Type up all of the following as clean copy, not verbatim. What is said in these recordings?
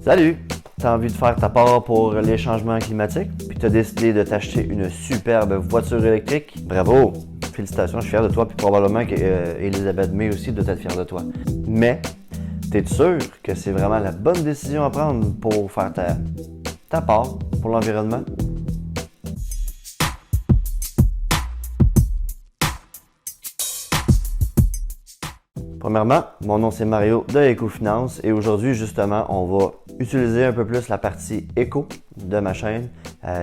Salut! T'as envie de faire ta part pour les changements climatiques, puis t'as décidé de t'acheter une superbe voiture électrique? Bravo! Félicitations, je suis fier de toi, puis probablement qu'Elisabeth May aussi doit être fière de toi. Mais, t'es sûr que c'est vraiment la bonne décision à prendre pour faire ta part pour l'environnement? Premièrement, mon nom c'est Mario de Ecofinance et aujourd'hui justement on va utiliser un peu plus la partie éco de ma chaîne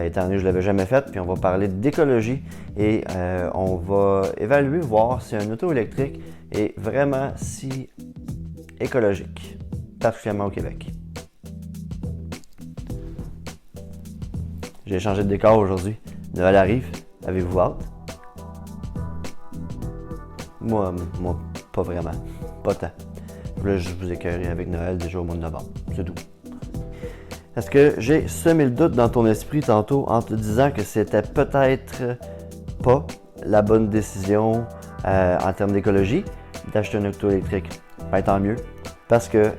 étant donné que je ne l'avais jamais faite, puis on va parler d'écologie et on va évaluer, voir si un auto électrique est vraiment si écologique, particulièrement au Québec. J'ai changé de décor aujourd'hui. Noël arrive, avez-vous hâte? Moi, pas vraiment. Pas tant. Je voulais juste vous écœurer avec Noël déjà au mois de novembre. C'est tout. Est-ce que j'ai semé le doute dans ton esprit tantôt en te disant que c'était peut-être pas la bonne décision en termes d'écologie d'acheter un auto électrique? Ben, tant mieux. Parce que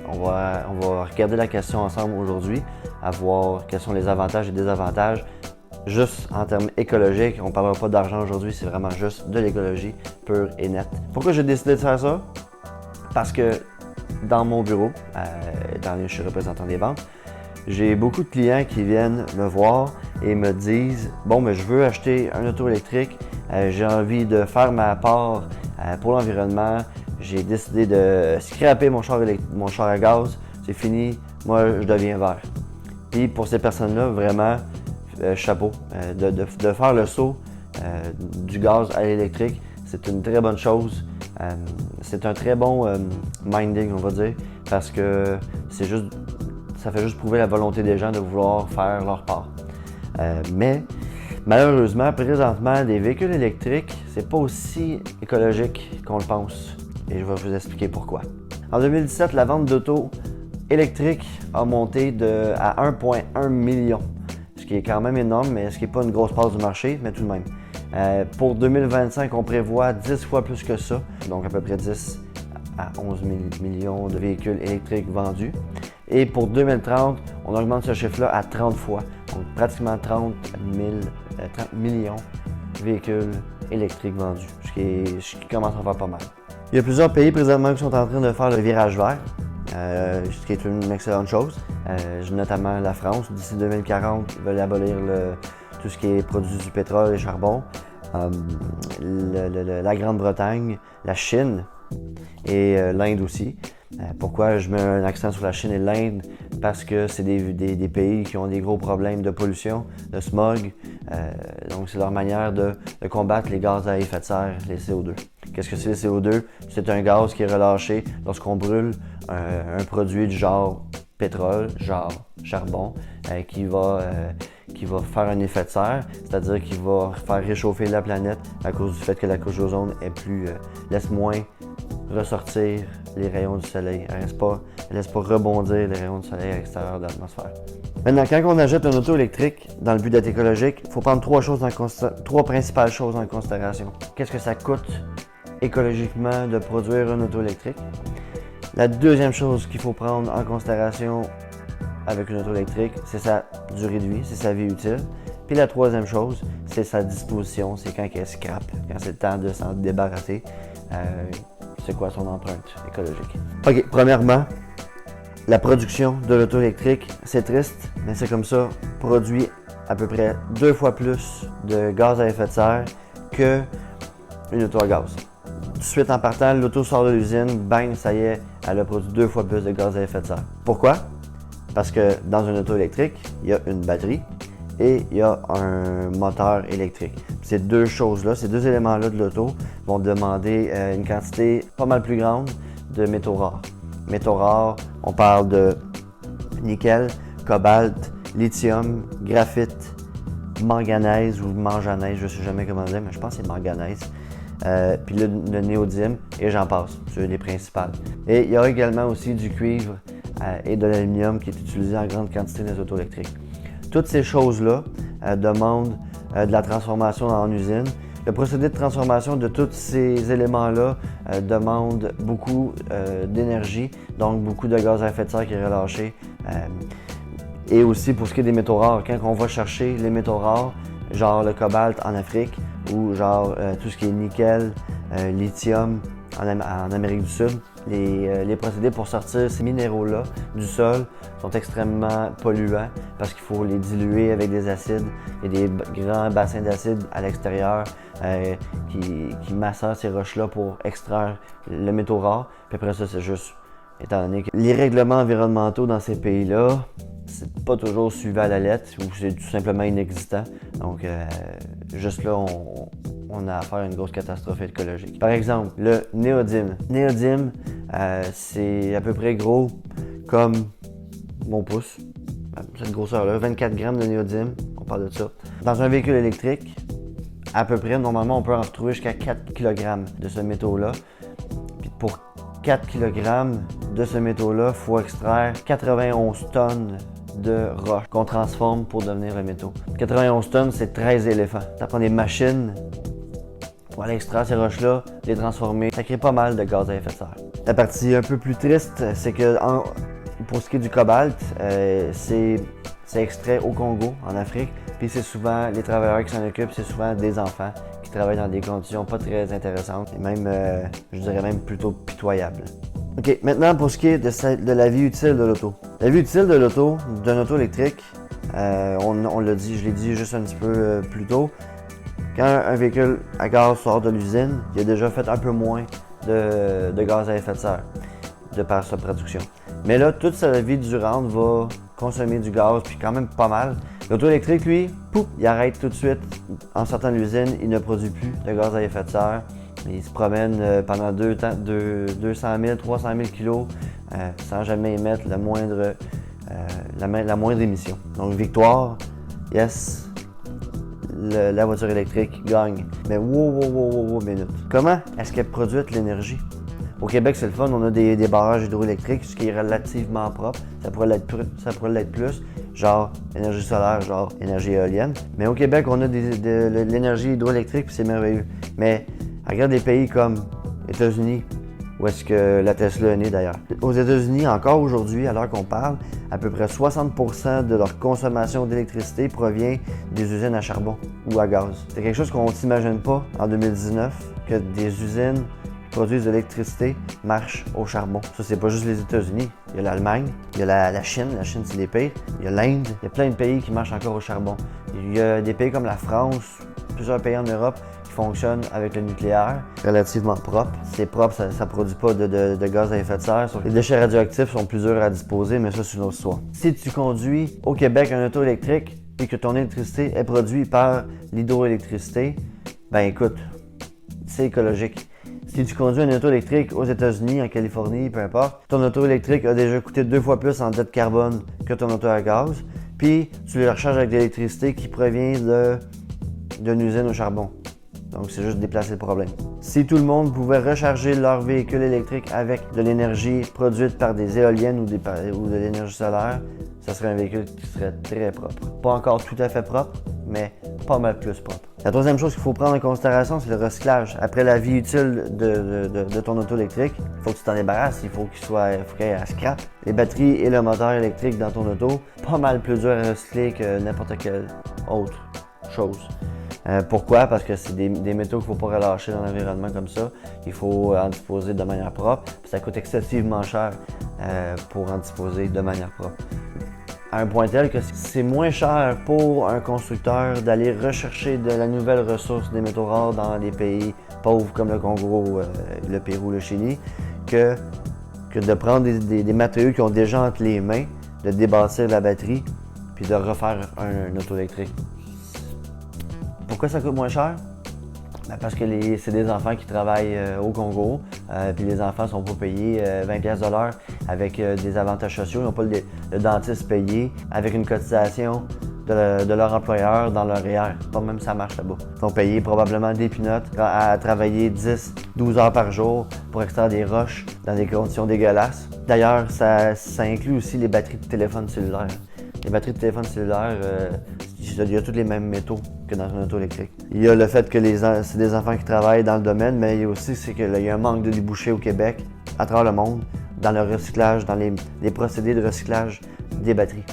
on va regarder la question ensemble aujourd'hui, à voir quels sont les avantages et désavantages. Juste en termes écologiques, on ne parlera pas d'argent aujourd'hui, c'est vraiment juste de l'écologie pure et nette. Pourquoi j'ai décidé de faire ça? Parce que dans mon bureau, étant donné que je suis représentant des ventes, j'ai beaucoup de clients qui viennent me voir et me disent « Bon, mais je veux acheter un auto électrique, j'ai envie de faire ma part pour l'environnement, j'ai décidé de scraper mon char à gaz, c'est fini, moi je deviens vert. » Puis pour ces personnes-là, vraiment, chapeau. De faire le saut du gaz à l'électrique, c'est une très bonne chose. C'est un très bon minding, on va dire, parce que ça fait juste prouver la volonté des gens de vouloir faire leur part. Mais malheureusement, présentement, des véhicules électriques, c'est pas aussi écologique qu'on le pense. Et je vais vous expliquer pourquoi. En 2017, la vente d'autos électriques a monté à 1,1 million. Ce qui est quand même énorme, mais ce qui n'est pas une grosse part du marché, mais tout de même. Pour 2025, on prévoit 10 fois plus que ça, donc à peu près 10 à 11 millions de véhicules électriques vendus. Et pour 2030, on augmente ce chiffre-là à 30 fois, donc pratiquement 30 millions de véhicules électriques vendus, ce qui commence à faire pas mal. Il y a plusieurs pays présentement qui sont en train de faire le virage vert. Ce qui est une excellente chose. Notamment la France, d'ici 2040, veulent abolir tout ce qui est produit du pétrole et charbon. La Grande-Bretagne, la Chine et l'Inde aussi. Pourquoi je mets un accent sur la Chine et l'Inde? Parce que c'est des pays qui ont des gros problèmes de pollution, de smog. Donc c'est leur manière de combattre les gaz à effet de serre, les CO2. Qu'est-ce que c'est le CO2? C'est un gaz qui est relâché lorsqu'on brûle un produit du genre pétrole, genre charbon, qui va faire un effet de serre, c'est-à-dire qu'il va faire réchauffer la planète à cause du fait que la couche d'ozone laisse moins ressortir les rayons du soleil. Elle laisse pas rebondir les rayons du soleil à l'extérieur de l'atmosphère. Maintenant, quand on achète un auto électrique, dans le but d'être écologique, il faut prendre trois principales choses en considération. Qu'est-ce que ça coûte écologiquement de produire un auto électrique? La deuxième chose qu'il faut prendre en considération avec une auto électrique, c'est sa durée de vie, c'est sa vie utile. Puis la troisième chose, c'est sa disposition, c'est quand elle scrape, quand c'est le temps de s'en débarrasser. C'est quoi son empreinte écologique? OK, premièrement, la production de l'auto électrique, c'est triste, mais c'est comme ça, produit à peu près 2 fois plus de gaz à effet de serre qu'une auto à gaz. Tout de suite en partant, l'auto sort de l'usine, bang, ça y est, elle a produit 2 fois plus de gaz à effet de serre. Pourquoi? Parce que dans une auto électrique, il y a une batterie et il y a un moteur électrique. Ces deux choses-là, ces deux éléments-là de l'auto vont demander une quantité pas mal plus grande de métaux rares. Métaux rares, on parle de nickel, cobalt, lithium, graphite, manganèse ou manganèse, je ne sais jamais comment dire, mais je pense que c'est manganèse. Puis le néodyme, et j'en passe, c'est les principales. Et il y a également aussi du cuivre et de l'aluminium qui est utilisé en grande quantité dans les autos électriques. Toutes ces choses-là demandent de la transformation en usine, Le procédé de transformation de tous ces éléments-là demande beaucoup d'énergie, donc beaucoup de gaz à effet de serre qui est relâché. Et aussi pour ce qui est des métaux rares, quand on va chercher les métaux rares, genre le cobalt en Afrique ou genre tout ce qui est nickel, lithium en Amérique du Sud, les procédés pour sortir ces minéraux-là du sol sont extrêmement polluants parce qu'il faut les diluer avec des acides. Il y a des grands bassins d'acide à l'extérieur qui massacrent ces roches-là pour extraire le métaux rare. Puis après ça, c'est juste, étant donné que les règlements environnementaux dans ces pays-là, c'est pas toujours suivi à la lettre ou c'est tout simplement inexistant. Donc, juste là, on a affaire à une grosse catastrophe écologique. Par exemple, le néodyme. Néodyme, c'est à peu près gros comme mon pouce. Cette grosseur-là, 24 grammes de néodyme, on parle de ça. Dans un véhicule électrique, à peu près, normalement, on peut en retrouver jusqu'à 4 kg de ce métaux-là. Puis pour 4 kg de ce métaux-là, il faut extraire 91 tonnes de roches qu'on transforme pour devenir le métaux. 91 tonnes, c'est 13 éléphants. Ça prend des machines pour aller extraire ces roches-là, les transformer. Ça crée pas mal de gaz à effet de serre. La partie un peu plus triste, c'est que pour ce qui est du cobalt, c'est extrait au Congo, en Afrique. Puis c'est souvent les travailleurs qui s'en occupent, c'est souvent des enfants qui travaillent dans des conditions pas très intéressantes et même, je dirais même plutôt pitoyables. OK, maintenant pour ce qui est de la vie utile de l'auto. La vie utile de l'auto, d'un auto électrique, on l'a dit, je l'ai dit juste un petit peu plus tôt. Quand un véhicule à gaz sort de l'usine, il a déjà fait un peu moins de gaz à effet de serre de par sa production. Mais là, toute sa vie durante va consommer du gaz, puis quand même pas mal. L'auto électrique, lui, pouf, il arrête tout de suite. En sortant de l'usine, il ne produit plus de gaz à effet de serre. Il se promène pendant 200 000, 300 000 kilos sans jamais émettre la moindre émission. Donc, victoire, yes, la voiture électrique gagne. Mais wow, minute. Comment est-ce qu'elle produit de l'énergie? Au Québec, c'est le fun, on a des barrages hydroélectriques, ce qui est relativement propre. Ça pourrait l'être plus, genre énergie solaire, genre énergie éolienne. Mais au Québec, on a de l'énergie hydroélectrique, puis c'est merveilleux. Mais regarde des pays comme les États-Unis, où est-ce que la Tesla est née d'ailleurs. Aux États-Unis, encore aujourd'hui, à l'heure qu'on parle, à peu près 60% de leur consommation d'électricité provient des usines à charbon ou à gaz. C'est quelque chose qu'on ne s'imagine pas en 2019, que des usines qui produisent de l'électricité marchent au charbon. Ça, c'est pas juste les États-Unis. Il y a l'Allemagne, il y a la Chine. La Chine, c'est les pires. Il y a l'Inde. Il y a plein de pays qui marchent encore au charbon. Il y a des pays comme la France, plusieurs pays en Europe qui fonctionnent avec le nucléaire, relativement propre. C'est propre, ça ne produit pas de gaz à effet de serre. Les déchets radioactifs sont plus durs à disposer, mais ça, c'est une autre histoire. Si tu conduis au Québec un auto électrique et que ton électricité est produite par l'hydroélectricité, ben écoute, c'est écologique. Si tu conduis un auto électrique aux États-Unis, en Californie, peu importe, ton auto électrique a déjà coûté 2 fois plus en dette carbone que ton auto à gaz, puis tu le recharges avec de l'électricité qui provient d'une usine au charbon. Donc, c'est juste déplacer le problème. Si tout le monde pouvait recharger leur véhicule électrique avec de l'énergie produite par des éoliennes ou de l'énergie solaire, ça serait un véhicule qui serait très propre. Pas encore tout à fait propre, mais pas mal plus propre. La troisième chose qu'il faut prendre en considération, c'est le recyclage. Après la vie utile de ton auto électrique, il faut que tu t'en débarrasses, il faut qu'il y ait à scrap. Les batteries et le moteur électrique dans ton auto, pas mal plus dur à recycler que n'importe quelle autre chose. Pourquoi? Parce que c'est des métaux qu'il ne faut pas relâcher dans l'environnement comme ça. Il faut en disposer de manière propre. Puis ça coûte excessivement cher pour en disposer de manière propre. À un point tel que c'est moins cher pour un constructeur d'aller rechercher de la nouvelle ressource des métaux rares dans des pays pauvres comme le Congo, le Pérou, le Chili, que de prendre des matériaux qui ont déjà entre les mains, de débâtir la batterie, puis de refaire un auto électrique. Pourquoi ça coûte moins cher? Ben parce que c'est des enfants qui travaillent au Congo, puis les enfants sont pas payés 20$ avec des avantages sociaux. Ils n'ont pas le dentiste payé avec une cotisation de leur employeur dans leur REER. Pas même ça marche là-bas. Ils sont payés probablement des peanuts à travailler 10-12 heures par jour pour extraire des roches dans des conditions dégueulasses. D'ailleurs, ça inclut aussi les batteries de téléphone cellulaire. Les batteries de téléphone cellulaire, il y a tous les mêmes métaux que dans une auto électrique. Il y a le fait que c'est des enfants qui travaillent dans le domaine, mais il y a aussi qu'il y a un manque de débouchés au Québec, à travers le monde, dans le recyclage, dans les procédés de recyclage des batteries.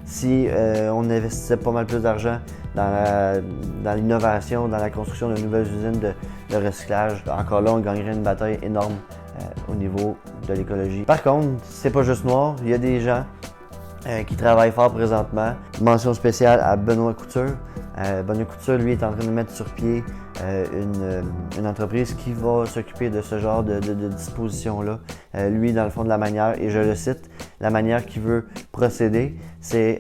Si on investissait pas mal plus d'argent dans l'innovation, dans la construction de nouvelles usines de recyclage, encore là, on gagnerait une bataille énorme au niveau de l'écologie. Par contre, c'est pas juste noir, il y a des gens qui travaillent fort présentement. Mention spéciale à Benoît Couture. Benoît Couture, lui, est en train de mettre sur pied une entreprise qui va s'occuper de ce genre de dispositions-là. Lui, dans le fond de la manière, et je le cite, la manière qu'il veut procéder, c'est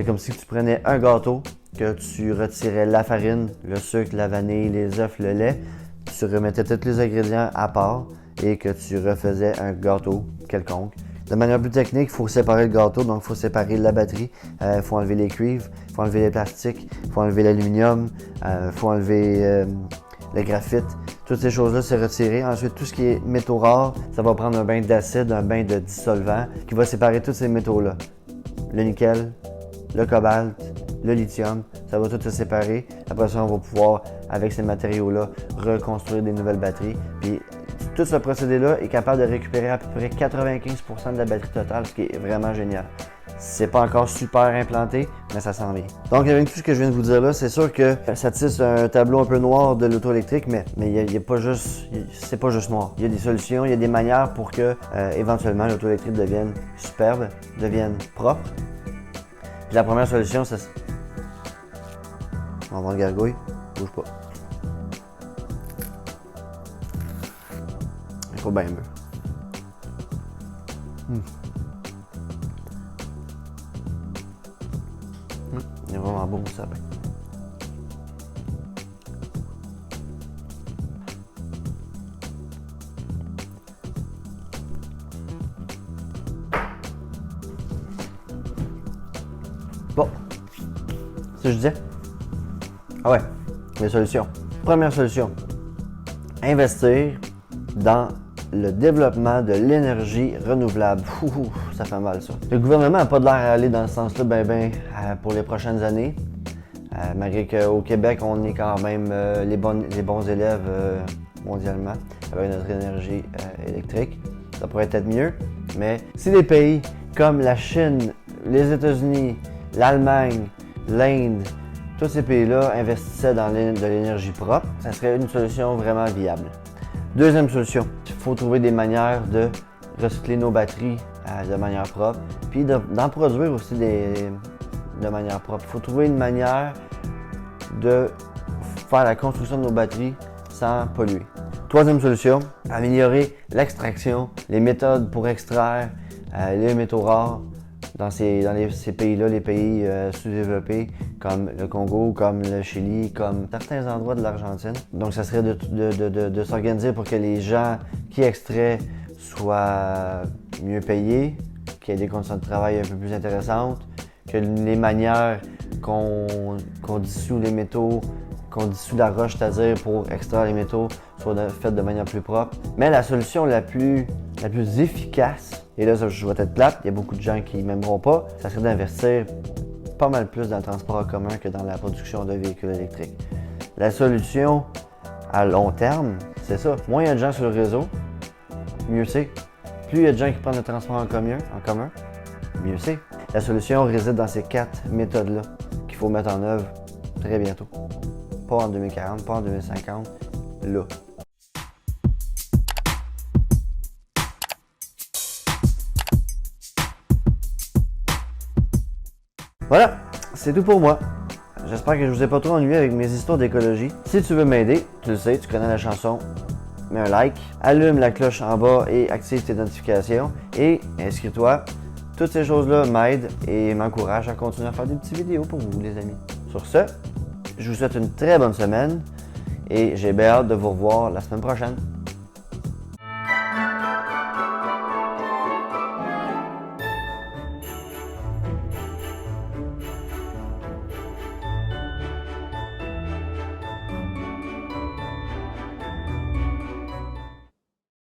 comme si tu prenais un gâteau, que tu retirais la farine, le sucre, la vanille, les œufs, le lait, tu remettais tous les ingrédients à part et que tu refaisais un gâteau quelconque. De manière plus technique, il faut séparer le gâteau, donc il faut séparer la batterie, il faut enlever les cuivres, il faut enlever les plastiques, il faut enlever l'aluminium, il faut enlever le graphite. Toutes ces choses-là, c'est retiré. Ensuite, tout ce qui est métaux rares, ça va prendre un bain d'acide, un bain de dissolvant qui va séparer tous ces métaux-là. Le nickel, le cobalt, le lithium, ça va tout se séparer. Après ça, on va pouvoir, avec ces matériaux-là, reconstruire des nouvelles batteries. Puis, tout ce procédé-là est capable de récupérer à peu près 95% de la batterie totale, ce qui est vraiment génial. C'est pas encore super implanté, mais ça s'en vient. Donc, avec tout ce que je viens de vous dire là, c'est sûr que ça tisse un tableau un peu noir de l'auto électrique, mais il y a pas juste, c'est pas juste noir. Il y a des solutions, il y a des manières pour que, éventuellement, l'auto électrique devienne superbe, devienne propre. Puis la première solution, c'est... On va voir le gargouille, bouge pas. Il faut bien mieux. Il est vraiment beau, ça. Bon. Ce que je disais. Ah ouais, les solutions. Première solution. Investir dans le développement de l'énergie renouvelable. Ça fait mal, ça. Le gouvernement n'a pas de l'air à aller dans ce sens-là pour les prochaines années. Malgré qu'au Québec, on est quand même les bons élèves mondialement avec notre énergie électrique. Ça pourrait être mieux, mais si des pays comme la Chine, les États-Unis, l'Allemagne, l'Inde, tous ces pays-là investissaient dans de l'énergie propre, ça serait une solution vraiment viable. Deuxième solution, il faut trouver des manières de recycler nos batteries de manière propre, puis d'en produire aussi de manière propre. Il faut trouver une manière de faire la construction de nos batteries sans polluer. Troisième solution, améliorer l'extraction, les méthodes pour extraire les métaux rares dans ces pays-là, les pays sous-développés comme le Congo, comme le Chili, comme certains endroits de l'Argentine. Donc, ça serait de s'organiser pour que les gens qui extraient soient mieux payés, qu'il y ait des conditions de travail un peu plus intéressantes, que les manières qu'on dissout les métaux, qu'on dissout la roche, c'est-à-dire pour extraire les métaux, soient faites de manière plus propre. Mais la solution la plus efficace, et là je vais être plate, il y a beaucoup de gens qui ne m'aimeront pas, ça serait d'investir pas mal plus dans le transport en commun que dans la production de véhicules électriques. La solution à long terme, c'est ça. Moins il y a de gens sur le réseau, mieux c'est. Plus il y a de gens qui prennent le transport en commun, mieux c'est. La solution réside dans ces 4 méthodes-là qu'il faut mettre en œuvre très bientôt. Pas en 2040, pas en 2050, là. Voilà, c'est tout pour moi. J'espère que je vous ai pas trop ennuyé avec mes histoires d'écologie. Si tu veux m'aider, tu le sais, tu connais la chanson, mets un like, allume la cloche en bas et active tes notifications et inscris-toi. Toutes ces choses-là m'aident et m'encouragent à continuer à faire des petites vidéos pour vous, les amis. Sur ce, je vous souhaite une très bonne semaine et j'ai bien hâte de vous revoir la semaine prochaine.